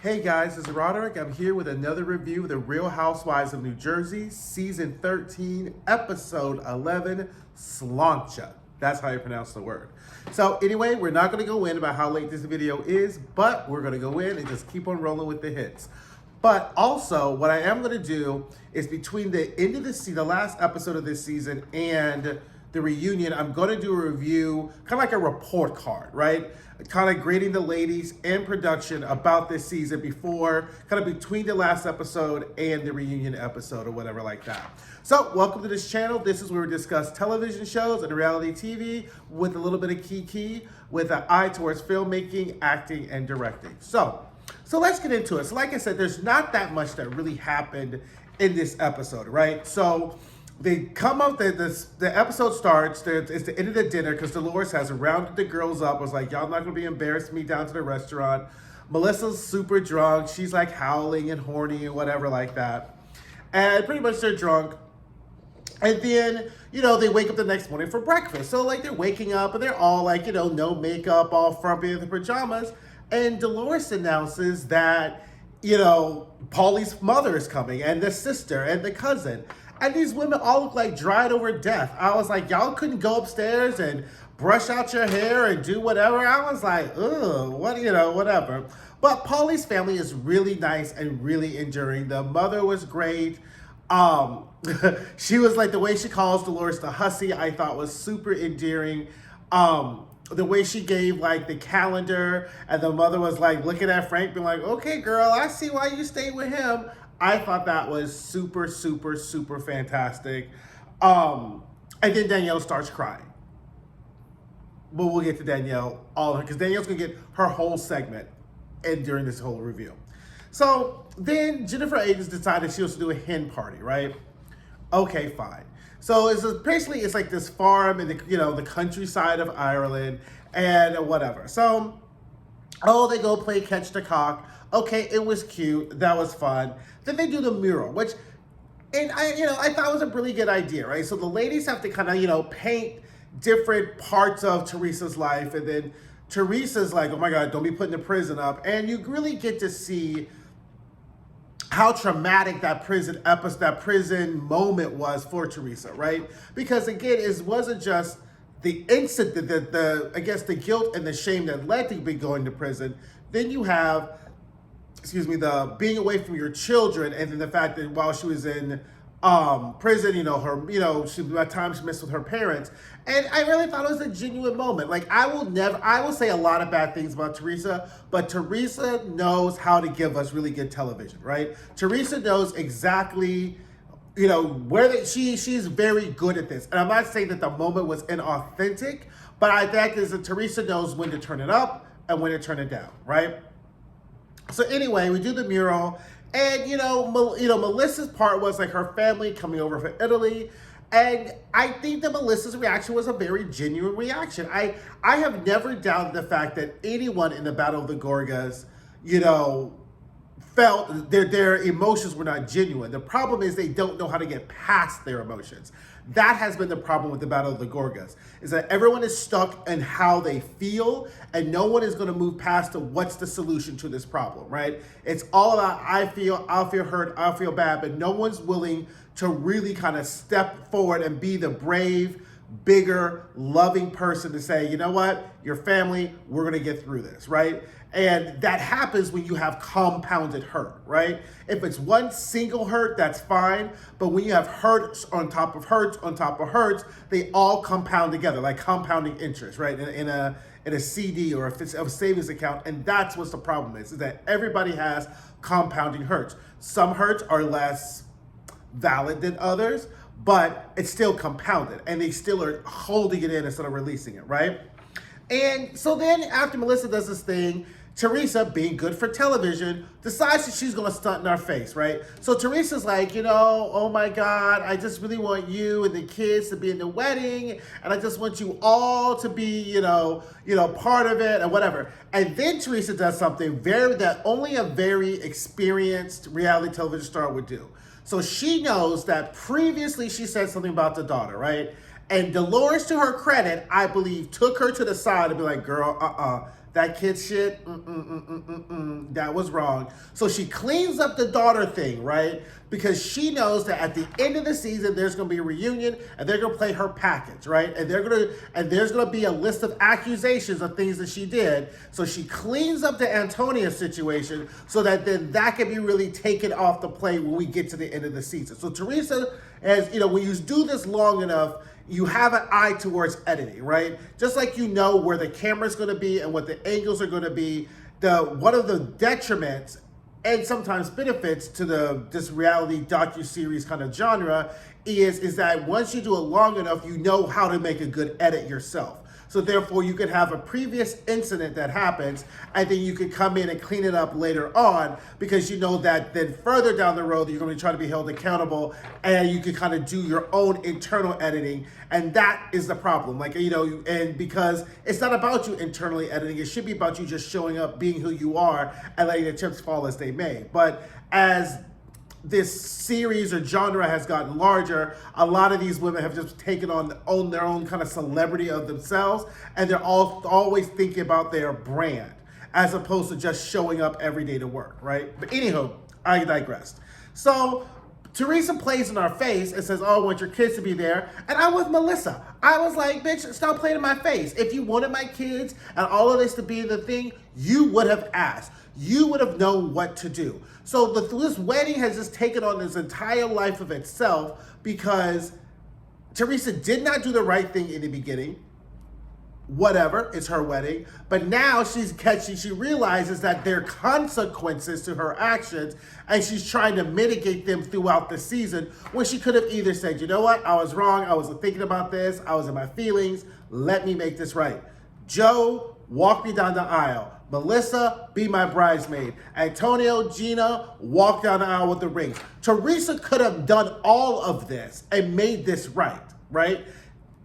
Hey guys, this is Roderick. I'm here with another review of The Real Housewives of New Jersey, Season 13, Episode 11, Sláinte. That's how you pronounce the word. So anyway, we're not going to go in about how late this video is, but we're going to go in and just keep on rolling with the hits. But also, what I am going to do is between the end of the last episode of this season and the reunion, I'm going to do a review, kind of like a report card, right? Kind of grading the ladies and production about this season before, kind of between the last episode and the reunion episode or whatever like that. So welcome to this channel. This is where we discuss television shows and reality TV with a little bit of kiki with an eye towards filmmaking, acting, and directing. So let's get into it. So like I said, there's not that much that really happened in this episode, right? So they come up, the episode starts, it's the end of the dinner because Dolores has rounded the girls up, was like, y'all not gonna be embarrassing me down to the restaurant. Melissa's super drunk, she's like howling and horny and whatever like that. And pretty much they're drunk. And then, they wake up the next morning for breakfast. So like they're waking up and they're all like, no makeup, all frumpy in the pajamas. And Dolores announces that, Paulie's mother is coming and the sister and the cousin. And these women all look like dried over death. I was like, y'all couldn't go upstairs and brush out your hair and do whatever. I was like, ugh, whatever. But Paulie's family is really nice and really enduring. The mother was great. She was like, the way she calls Dolores the hussy, I thought was super endearing. The way she gave like the calendar and the mother was like looking at Frank being like, okay, girl, I see why you stayed with him. I thought that was super, super, super fantastic. And then Danielle starts crying. But we'll get to Danielle because Danielle's gonna get her whole segment during this whole review. So then Jennifer Aydin decided she was to do a hen party, right? Okay, fine. So it's like this farm in the countryside of Ireland and whatever. So, they go play catch the cock. Okay, it was cute. That was fun. Then they do the mural, which, and I thought was a really good idea, right? So the ladies have to kind of, paint different parts of Teresa's life, and then Teresa's like, oh my God, don't be putting the prison up. And you really get to see how traumatic that prison moment was for Teresa, right? Because again, it wasn't just the incident, the guilt and the shame that led to be going to prison. Then you have, the being away from your children, and then the fact that while she was in prison, by the time she missed with her parents. And I really thought it was a genuine moment. Like I will say a lot of bad things about Teresa, but Teresa knows how to give us really good television, right? Teresa knows exactly, she's very good at this. And I'm not saying that the moment was inauthentic, but I think is that Teresa knows when to turn it up and when to turn it down, right? So anyway, we do the mural, and Melissa's part was like her family coming over from Italy, and I think that Melissa's reaction was a very genuine reaction. I have never doubted the fact that anyone in the Battle of the Gorgas, felt their emotions were not genuine. The problem is they don't know how to get past their emotions. That has been the problem with the Battle of the Gorgas, is that everyone is stuck in how they feel, and no one is going to move past to what's the solution to this problem, right? It's all about I'll feel hurt, I'll feel bad, but no one's willing to really kind of step forward and be the brave, bigger, loving person to say, you know what, your family, we're going to get through this, right? And that happens when you have compounded hurt, right? If it's one single hurt, that's fine. But when you have hurts on top of hurts on top of hurts, they all compound together, like compounding interest, right? In a CD or a savings account. And that's what the problem is that everybody has compounding hurts. Some hurts are less valid than others, but it's still compounded. And they still are holding it in instead of releasing it, right? And so then after Melissa does this thing, Teresa, being good for television, decides that she's going to stunt in our face, right? So Teresa's like, oh my God, I just really want you and the kids to be in the wedding, and I just want you all to be, part of it and whatever. And then Teresa does something that only a very experienced reality television star would do. So she knows that previously she said something about the daughter, right? And Dolores, to her credit, I believe, took her to the side and be like, girl, That kid shit, that was wrong. So she cleans up the daughter thing, right? Because she knows that at the end of the season, there's going to be a reunion and they're going to play her package, right? And there's going to be a list of accusations of things that she did. So she cleans up the Antonia situation so that then that can be really taken off the plate when we get to the end of the season. So Teresa, as you know, when you do this long enough, you have an eye towards editing, right? Just like you know where the camera's going to be and what the angles are going to be. One of the detriments and sometimes benefits to this reality docuseries kind of genre is that once you do it long enough, you know how to make a good edit yourself. So therefore, you could have a previous incident that happens, and then you could come in and clean it up later on, because you know that then further down the road, you're going to try to be held accountable, and you can kind of do your own internal editing, and that is the problem. Like, you know, and because it's not about you internally editing, it should be about you just showing up, being who you are, and letting the chips fall as they may. But as this series or genre has gotten larger, a lot of these women have just taken on their own kind of celebrity of themselves, and they're all always thinking about their brand as opposed to just showing up every day to work, right? But anyhow, I digressed. So Teresa plays in our face and says, oh, I want your kids to be there. And I'm with Melissa. I was like, bitch, stop playing in my face. If you wanted my kids and all of this to be the thing, you would have asked. You would have known what to do. So this wedding has just taken on this entire life of itself because Teresa did not do the right thing in the beginning. Whatever, it's her wedding. But now she realizes that there are consequences to her actions, and she's trying to mitigate them throughout the season, when she could have either said, you know what, I was wrong, I was thinking about this, I was in my feelings, let me make this right. Joe, walk me down the aisle. Melissa, be my bridesmaid. Antonio, Gina, walk down the aisle with the rings. Teresa could have done all of this and made this right?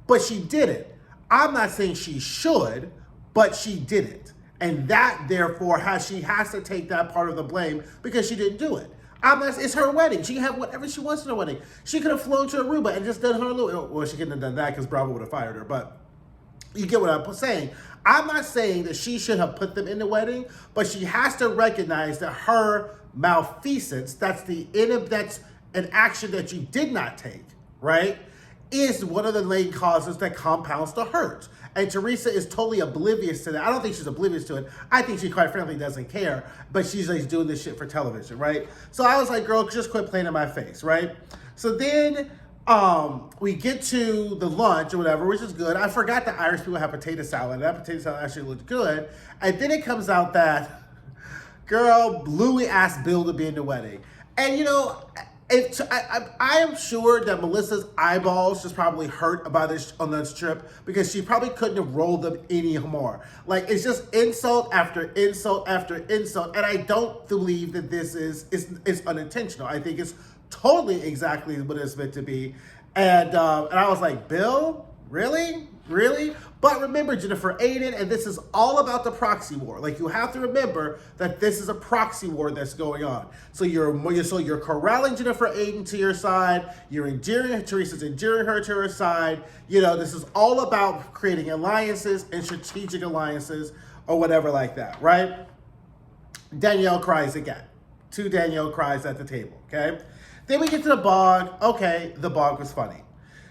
But she didn't. I'm not saying she should, but she didn't. And that, therefore, she has to take that part of the blame because she didn't do it. It's her wedding. She can have whatever she wants in her wedding. She could have flown to Aruba and just done her little... Well, she couldn't have done that because Bravo would have fired her, but you get what I'm saying. I'm not saying that she should have put them in the wedding, but she has to recognize that her malfeasance, that's an action that you did not take, right, is one of the main causes that compounds the hurt. And Teresa is totally oblivious to that. I don't think she's oblivious to it. I think she quite frankly doesn't care, but she's like doing this shit for television, right? So I was like, girl, just quit playing in my face, right? So then we get to the lunch or whatever, which is good. I forgot that Irish people have potato salad. That potato salad actually looked good. And then it comes out that, girl, Louis asked Bill to be in the wedding. And you know, I am sure that Melissa's eyeballs just probably hurt about this on this trip, because she probably couldn't have rolled them any more. Like, it's just insult after insult after insult. And I don't believe that this is unintentional. I think it's totally exactly what it's meant to be. And I was like, Bill, really? But remember, Jennifer Aiden, and this is all about the proxy war. Like, you have to remember that this is a proxy war that's going on. So you're corralling Jennifer Aiden to your side. Teresa's endearing her to her side. You know, this is all about creating alliances and strategic alliances or whatever like that, right? Danielle cries again. Two Danielle cries at the table, okay? Then we get to the bog. Okay, the bog was funny.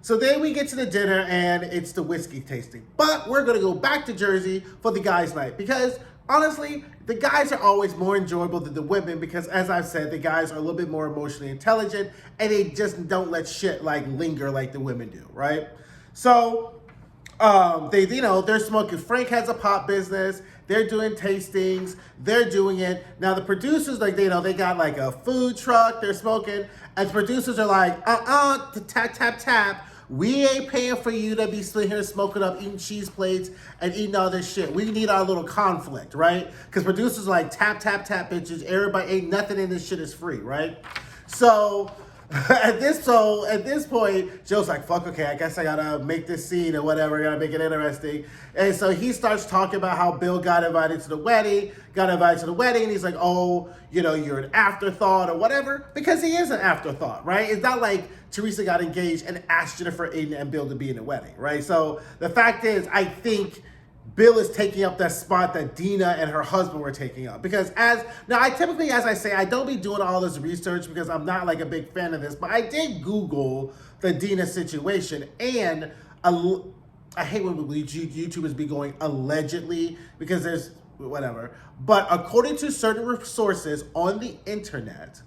So then we get to the dinner, and it's the whiskey tasting. But we're going to go back to Jersey for the guys' night, because honestly, the guys are always more enjoyable than the women, because as I've said, the guys are a little bit more emotionally intelligent, and they just don't let shit like linger like the women do, right? So they're smoking. Frank has a pop business. They're doing tastings. They're doing it. Now the producers, like, they got like a food truck. They're smoking, and the producers are like, tap. We ain't paying for you to be sitting here smoking up, eating cheese plates, and eating all this shit. We need our little conflict, right? Because producers are like, tap, bitches. Everybody, ain't nothing in this shit is free, right? So at this point, Joe's like, fuck, okay, I guess I gotta make this scene or whatever, I gotta make it interesting. And so he starts talking about how Bill got invited to the wedding, and he's like, oh, you're an afterthought or whatever, because he is an afterthought, right? It's not like Teresa got engaged and asked Jennifer Aiden and Bill to be in the wedding, right? So the fact is, I think Bill is taking up that spot that Dina and her husband were taking up. Because I typically, as I say, I don't be doing all this research because I'm not like a big fan of this, but I did Google the Dina situation, and I hate when YouTubers be going allegedly because there's whatever. But according to certain sources on the internet,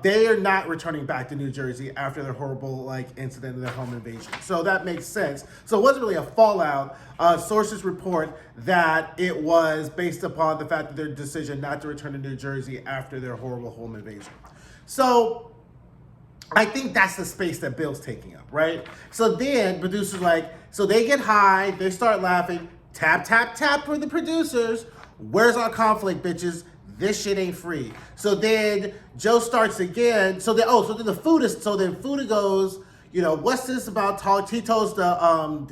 they are not returning back to New Jersey after their horrible incident of their home invasion. So that makes sense. So it wasn't really a fallout. Sources report that it was based upon the fact that their decision not to return to New Jersey after their horrible home invasion. So I think that's the space that Bill's taking up, right? So then producers so they get high, they start laughing, tap, tap, tap for the producers. Where's our conflict, bitches? This shit ain't free. So then Joe starts again. So then Fuda goes, what's this about talk? He tells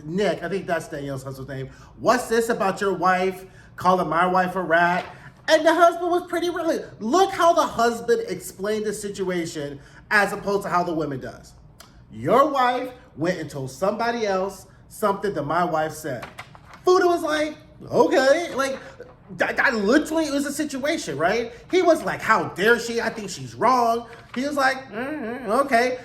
Nick, I think that's Danielle's husband's name. What's this about your wife calling my wife a rat? And the husband was pretty really. Look how the husband explained the situation as opposed to how the woman does. Your wife went and told somebody else something that my wife said. Fuda was like, okay, that literally was a situation, right? He was like, how dare she? I think she's wrong. He was like, okay.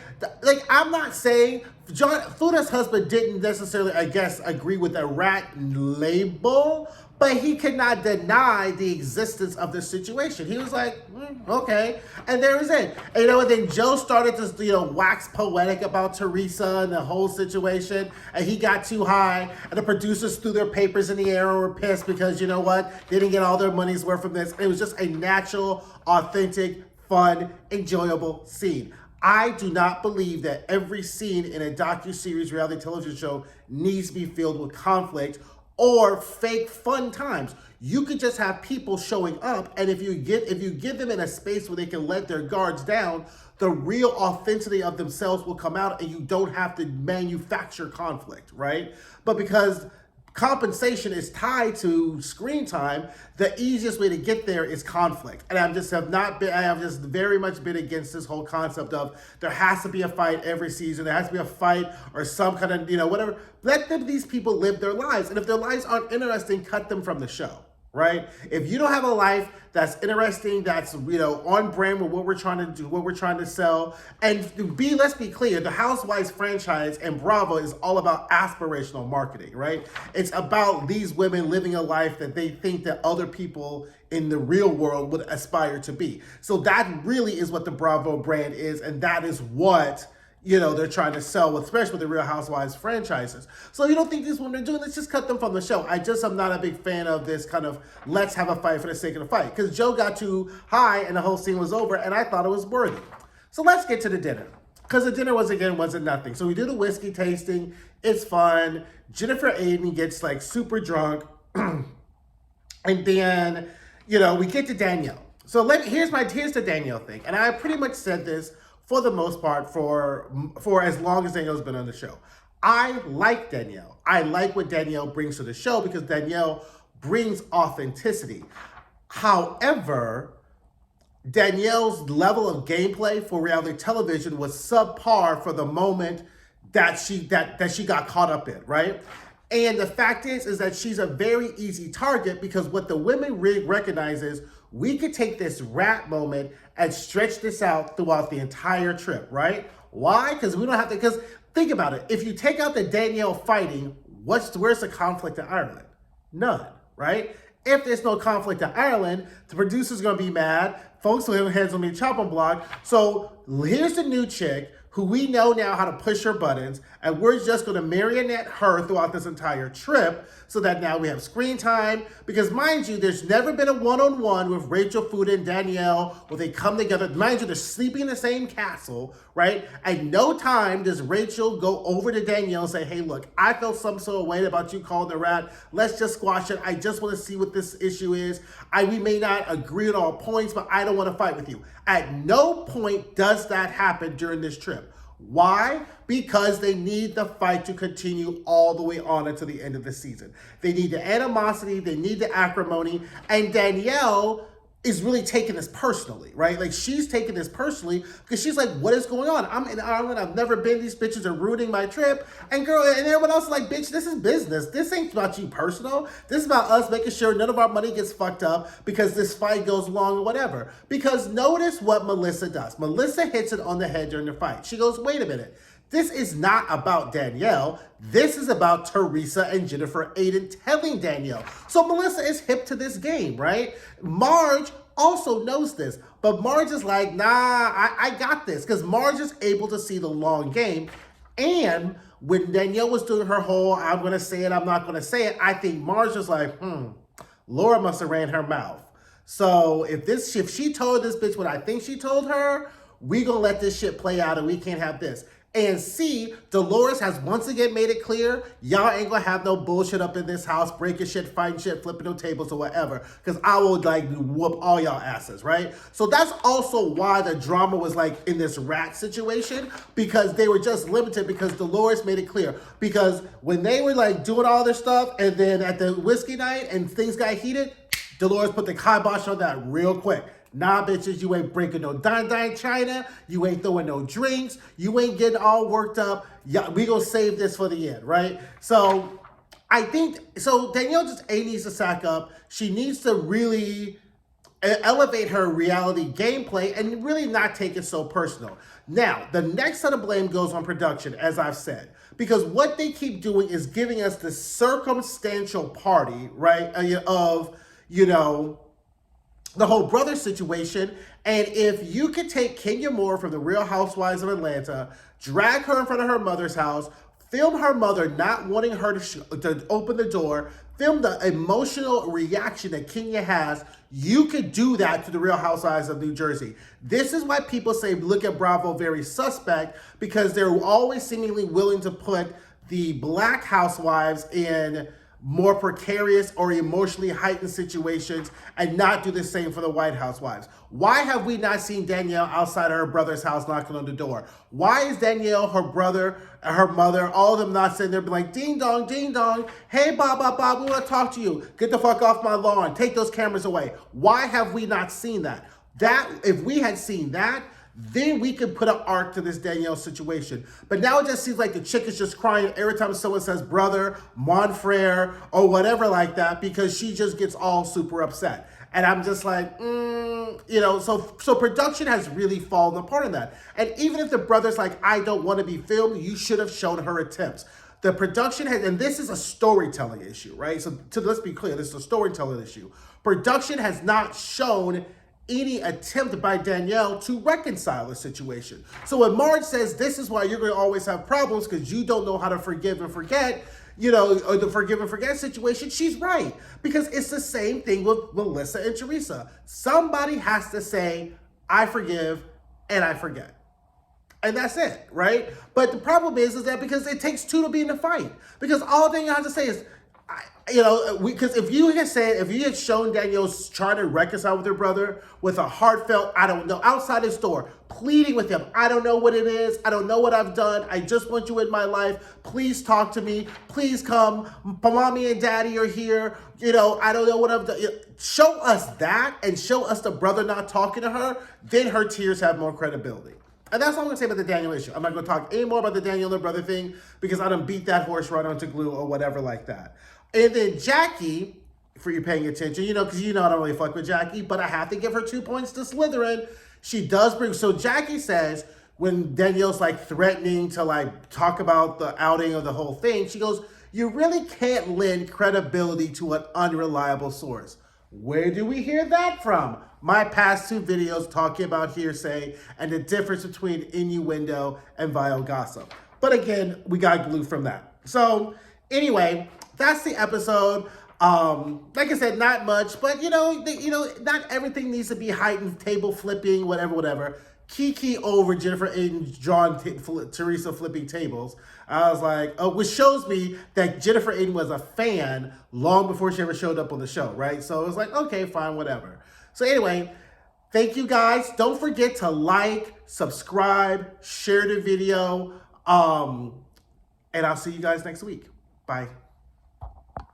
I'm not saying Fuda's husband didn't necessarily, I guess, agree with the rat label, but he could not deny the existence of the situation. He was like, okay. And there was it. And, and then Joe started to, wax poetic about Teresa and the whole situation. And he got too high. And the producers threw their papers in the air and were pissed because, you know what? They didn't get all their money's worth from this. It was just a natural, authentic, fun, enjoyable scene. I do not believe that every scene in a docuseries reality television show needs to be filled with conflict or fake fun times. You could just have people showing up, and if you give them in a space where they can let their guards down, the real authenticity of themselves will come out, and you don't have to manufacture conflict, right? But because compensation is tied to screen time, the easiest way to get there is conflict. And I have just very much been against this whole concept of there has to be a fight every season. There has to be a fight or some kind of, whatever. Let these people live their lives. And if their lives aren't interesting, cut them from the show, right? If you don't have a life that's interesting, that's, on brand with what we're trying to do, what we're trying to sell. And let's be clear, the Housewives franchise and Bravo is all about aspirational marketing, right? It's about these women living a life that they think that other people in the real world would aspire to be. So that really is what the Bravo brand is, and that is what they're trying to sell, especially with the Real Housewives franchises. So you don't think these women are doing, let's just cut them from the show. I'm not a big fan of this kind of let's have a fight for the sake of the fight. Because Joe got too high and the whole scene was over, and I thought it was worthy. So let's get to the dinner. Because the dinner wasn't nothing. So we do the whiskey tasting. It's fun. Jennifer Aiden gets super drunk. And then, we get to Danielle. So here's the Danielle thing. And I pretty much said this for the most part, for as long as Danielle's been on the show. I like Danielle. I like what Danielle brings to the show because Danielle brings authenticity. However, Danielle's level of gameplay for reality television was subpar for the moment that she got caught up in, right? And the fact is that she's a very easy target because what the women recognize is we could take this rat moment and stretch this out throughout the entire trip, right? Why? Because we don't have to, because think about it. If you take out the Danielle fighting, where's the conflict in Ireland? None, right? If there's no conflict in Ireland, the producer's gonna be mad, folks with heads on the chopping block. So here's the new chick who we know now how to push her buttons, and we're just gonna marionette her throughout this entire trip so that now we have screen time. Because mind you, there's never been a one-on-one with Rachel, Fuda, and Danielle where they come together. Mind you, they're sleeping in the same castle, right? At no time does Rachel go over to Danielle and say, hey, look, I felt some sort of way about you calling the rat. Let's just squash it. I just wanna see what this issue is. We may not agree on all points, but I don't wanna fight with you. At no point does that happen during this trip. Why? Because they need the fight to continue all the way on until the end of the season. They need the animosity, they need the acrimony, and Danielle is really taking this personally, right? Like, she's taking this personally because she's like, what is going on? I'm in Ireland. I've never been. These bitches are ruining my trip. And girl, and everyone else is like, bitch, this is business. This ain't about you personal. This is about us making sure none of our money gets fucked up because this fight goes long or whatever. Because notice what Melissa does. Melissa hits it on the head during the fight. She goes, wait a minute. This is not about Danielle. This is about Teresa and Jennifer Aydin telling Danielle. So Melissa is hip to this game, right? Marge also knows this, but Marge is like, nah, I got this, because Marge is able to see the long game. And when Danielle was doing her whole, I'm going to say it, I'm not going to say it, I think Marge was like, Laura must have ran her mouth. So if she told this bitch what I think she told her, we going to let this shit play out and we can't have this. And C, Dolores has once again made it clear, y'all ain't gonna have no bullshit up in this house, breaking shit, fighting shit, flipping no tables or whatever, because I will like whoop all y'all asses, right? So that's also why the drama was like in this rat situation, because they were just limited because Dolores made it clear. Because when they were like doing all this stuff and then at the whiskey night and things got heated, Dolores put the kibosh on that real quick. Nah, bitches, you ain't breaking no dine China. You ain't throwing no drinks. You ain't getting all worked up. Yeah, we gonna save this for the end, right? So I think, so Danielle just needs to sack up. She needs to really elevate her reality gameplay and really not take it so personal. Now, the next set of blame goes on production, as I've said, because what they keep doing is giving us this circumstantial party, right, of, you know, the whole brother situation. And if you could take Kenya Moore from the Real Housewives of Atlanta, drag her in front of her mother's house, film her mother not wanting her to open the door, film the emotional reaction that Kenya has, you could do that to the Real Housewives of New Jersey. This is why people say look at Bravo very suspect, because they're always seemingly willing to put the Black housewives in more precarious or emotionally heightened situations and not do the same for the white housewives. Why have we not seen Danielle outside of her brother's house knocking on the door? Why is Danielle, her brother, her mother, all of them not sitting there being like, ding dong, hey, Bob, we want to talk to you. Get the fuck off my lawn. Take those cameras away. Why have we not seen that? If we had seen that, then we could put an arc to this Danielle situation. But now it just seems like the chick is just crying every time someone says brother, mon frere, or whatever like that, because she just gets all super upset. And I'm just like, you know, so production has really fallen apart on that. And even if the brother's like, I don't want to be filmed, you should have shown her attempts. The production has, and this is a storytelling issue, right? So let's be clear, this is a storytelling issue. Production has not shown any attempt by Danielle to reconcile the situation. So when Marge says this is why you're going to always have problems because you don't know how to forgive and forget, you know, or the forgive and forget situation, she's right. Because it's the same thing with Melissa and Teresa. Somebody has to say, I forgive and I forget. And that's it, right? But the problem is that because it takes two to be in the fight. Because all thing you have to say is, you know, because if you had shown Danielle trying to reconcile with her brother with a heartfelt, I don't know, outside his door, pleading with him, I don't know what it is, I don't know what I've done, I just want you in my life, please talk to me, please come, mommy and daddy are here, you know, I don't know what I've done. Show us that and show us the brother not talking to her, then her tears have more credibility. And that's all I'm going to say about the Danielle issue. I'm not going to talk any more about the Danielle and brother thing because I done beat that horse right onto glue or whatever like that. And then Jackie, for you paying attention, you know, because you know I don't really fuck with Jackie, but I have to give her 2 points to Slytherin. She does bring, so Jackie says when Danielle's like threatening to like talk about the outing of the whole thing, she goes, you really can't lend credibility to an unreliable source. Where do we hear that from? My past 2 videos talking about hearsay and the difference between innuendo and vile gossip. But again, we got glue from that. So anyway, that's the episode. Like I said, not much, but you know, not everything needs to be heightened, table flipping, whatever. Kiki over Jennifer Aydin drawing Teresa flipping tables. I was like, which shows me that Jennifer Aydin was a fan long before she ever showed up on the show, right? So it was like, okay, fine, whatever. So anyway, thank you guys. Don't forget to like, subscribe, share the video, and I'll see you guys next week. Bye.